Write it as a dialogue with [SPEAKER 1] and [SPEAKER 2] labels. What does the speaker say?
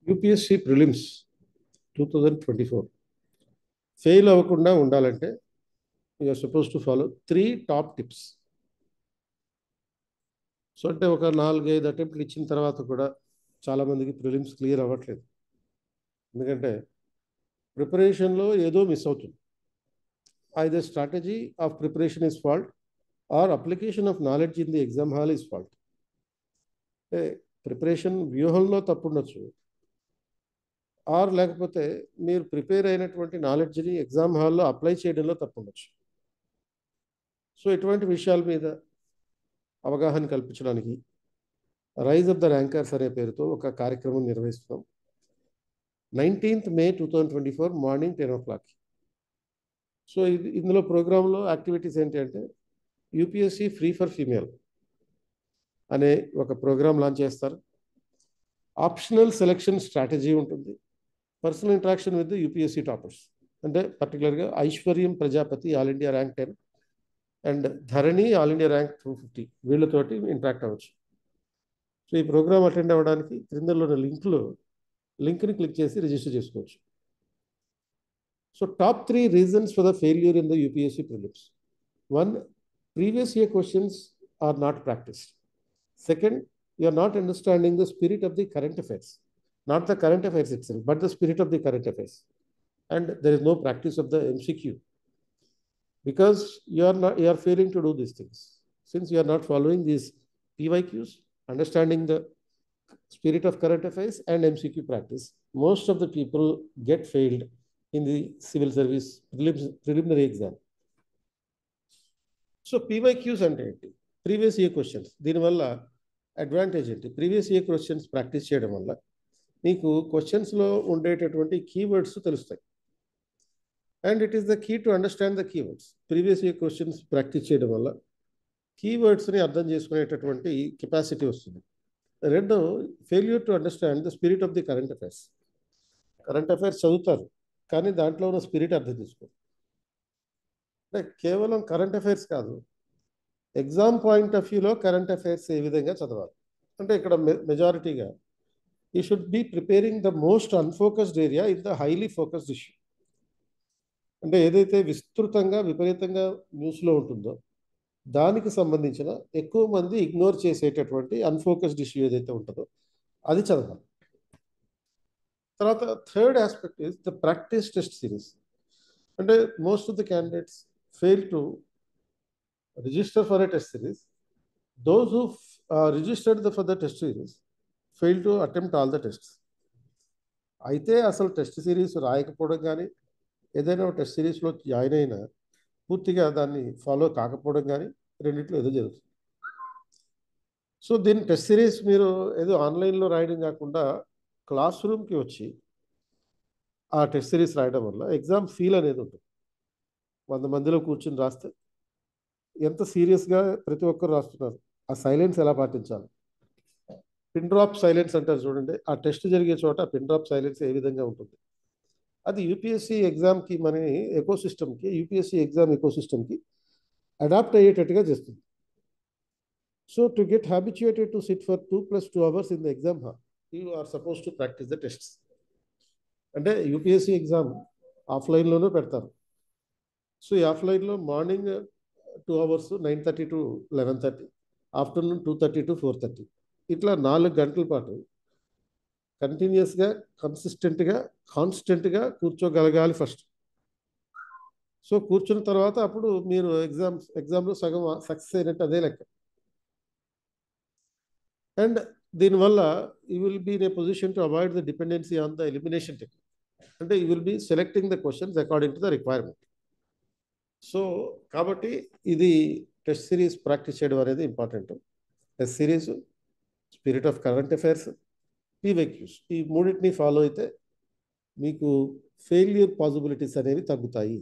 [SPEAKER 1] UPSC prelims 2024 fail అవ్వకుండా ఉండాలంటే you are suppose to follow 3 top tips. So అంటే ఒక 4-5 అటెంప్ట్లు ఇచ్చిన తర్వాత కూడా చాలామందికి ప్రిలిమ్స్ క్లియర్ అవ్వట్లేదు. ఎందుకంటే ప్రిపరేషన్లో ఏదో మిస్ అవుతుంది. Either strategy of preparation is fault or application of knowledge in the exam hall is fault. అంటే ప్రిపరేషన్ వ్యూహంలో తప్పు ఉండొచ్చు, ఆర్ లేకపోతే మీరు ప్రిపేర్ అయినటువంటి నాలెడ్జ్ని ఎగ్జామ్ హాల్లో అప్లై చేయడంలో తప్పు ఉండొచ్చు. సో ఇటువంటి విషయాల మీద అవగాహన కల్పించడానికి రైజ్ ఆఫ్ ద ర్యాంకర్స్ అనే పేరుతో ఒక కార్యక్రమం నిర్వహిస్తున్నాం. 19th May 2024 morning 10 o'clock. So ఇందులో ప్రోగ్రాంలో యాక్టివిటీస్ ఏంటి అంటే యూపీఎస్సి ఫ్రీ ఫర్ ఫీమేల్ అనే ఒక ప్రోగ్రామ్ లాంచ్ చేస్తారు. ఆప్షనల్ సెలెక్షన్ స్ట్రాటజీ ఉంటుంది. Personal interaction with UPSC toppers, అంటే పర్టికులర్గా Aishwaryam Prajapati all India rank 10 and Dharani all India rank 250 వీళ్ళతోటి ఇంటరాక్ట్ అవ్వచ్చు. సో ఈ ప్రోగ్రామ్ అటెండ్ అవ్వడానికి క్రిందలో ఉన్న లింక్ని క్లిక్ చేసి రిజిస్టర్ చేసుకోవచ్చు. So top 3 reasons for the failure in the UPSC prelims. 1, previous year questions are not practiced. Second, you are not understanding the spirit of the current affairs, not the current affairs itself, but the spirit of the current affairs. And there is no practice of the MCQ because you are failing to do these things. Since you are not following these PYQs, understanding the spirit of current affairs and MCQ practice, most of the people get failed in the civil service preliminary exam. So PYQs అంటే ఏంటి? Previous year questions. దీనివల్ల advantage ఏంటి? Previous year questions practice చేయడం వల్ల మీకు క్వశ్చన్స్లో ఉండేటటువంటి keywords తెలుస్తాయి. And it is the key to understand the keywords. Previous year questions practice చేయడం వల్ల కీవర్డ్స్ని అర్థం చేసుకునేటటువంటి కెపాసిటీ వస్తుంది. రెండో, failure to understand the spirit of the current affairs. Current affairs చదువుతారు కానీ దాంట్లో ఉన్న స్పిరిట్ అర్థం చేసుకోరు. అంటే కేవలం కరెంట్ అఫైర్స్ కాదు, ఎగ్జామ్ పాయింట్ ఆఫ్ వ్యూలో కరెంట్ అఫైర్స్ ఏ విధంగా చదవాలి అంటే ఇక్కడ మెజారిటీగా you should be preparing the most unfocused area in the highly focused issue. అంటే ఏదైతే విస్తృతంగా విపరీతంగా న్యూస్లో ఉంటుందో దానికి సంబంధించిన ఎక్కువ మంది ఇగ్నోర్ చేసేటటువంటి అన్ఫోకస్డ్ ఇష్యూ ఏదైతే ఉంటుందో అది చదవాలి. తర్వాత third aspect is the practice test series. అంటే most of the candidates fail to register for a test series. Those who registered for the test series fail to attempt all the tests. అయితే అసలు test series రాయకపోవడం కానీ ఏదైనా test సిరీస్లో join అయినా పూర్తిగా దాన్ని follow కాకపోవడం కానీ రెండిట్లో ఏదో జరుగుతుంది. సో దీని టెస్ట్ సిరీస్ మీరు ఏదో ఆన్లైన్లో రాయడం కాకుండా క్లాస్ రూమ్కి వచ్చి ఆ టెస్ట్ సిరీస్ రాయడం వల్ల ఎగ్జామ్ ఫీల్ అనేది ఉంటుంది. 100 మందిలో కూర్చుని రాస్తే ఎంత సీరియస్గా ప్రతి ఒక్కరు రాస్తున్నారు, ఆ సైలెన్స్ ఎలా పాటించాలి, పిన్ డ్రాప్ సైలెన్స్ అంటారు చూడండి, ఆ టెస్ట్ జరిగే చోట పిన్ డ్రాప్ సైలెన్స్ ఏ విధంగా ఉంటుంది, అది యూపీఎస్సీ ఎగ్జామ్కి మన ఎకోసిస్టమ్కి యూపీఎస్సీ ఎగ్జామ్ ఎకోసిస్టమ్కి అడాప్ట్ అయ్యేటట్టుగా చేస్తుంది. So to get habituated to sit for 2+2 hours in the exam hall, you are suppose to practice the tests. అంటే యూపీఎస్సీ ఎగ్జామ్ ఆఫ్లైన్లోనూ పెడతారు. సో ఈ ఆఫ్లైన్లో morning 2 hours 9:30 to 11:30, afternoon 2:30 to 4:30, ఇట్లా 4 గంటల పాటు కంటిన్యూస్గా కాన్స్టెంట్గా కూర్చోగలగాలి ఫస్ట్. సో కూర్చున్న తర్వాత అప్పుడు మీరు ఎగ్జామ్లో సగం సక్సెస్ అయినట్టు అదే లెక్క. అండ్ దీనివల్ల you will be in a position to avoid the dependency on the elimination technique. అంటే you will be selecting the questions according to the requirement. So కాబట్టి ఇది టెస్ట్ సిరీస్ ప్రాక్టీస్ చేయడం అనేది important. Test series, spirit of current affairs, PYQs, ఈ మూడింటిని follow అయితే మీకు failure possibilities అనేవి తగ్గుతాయి.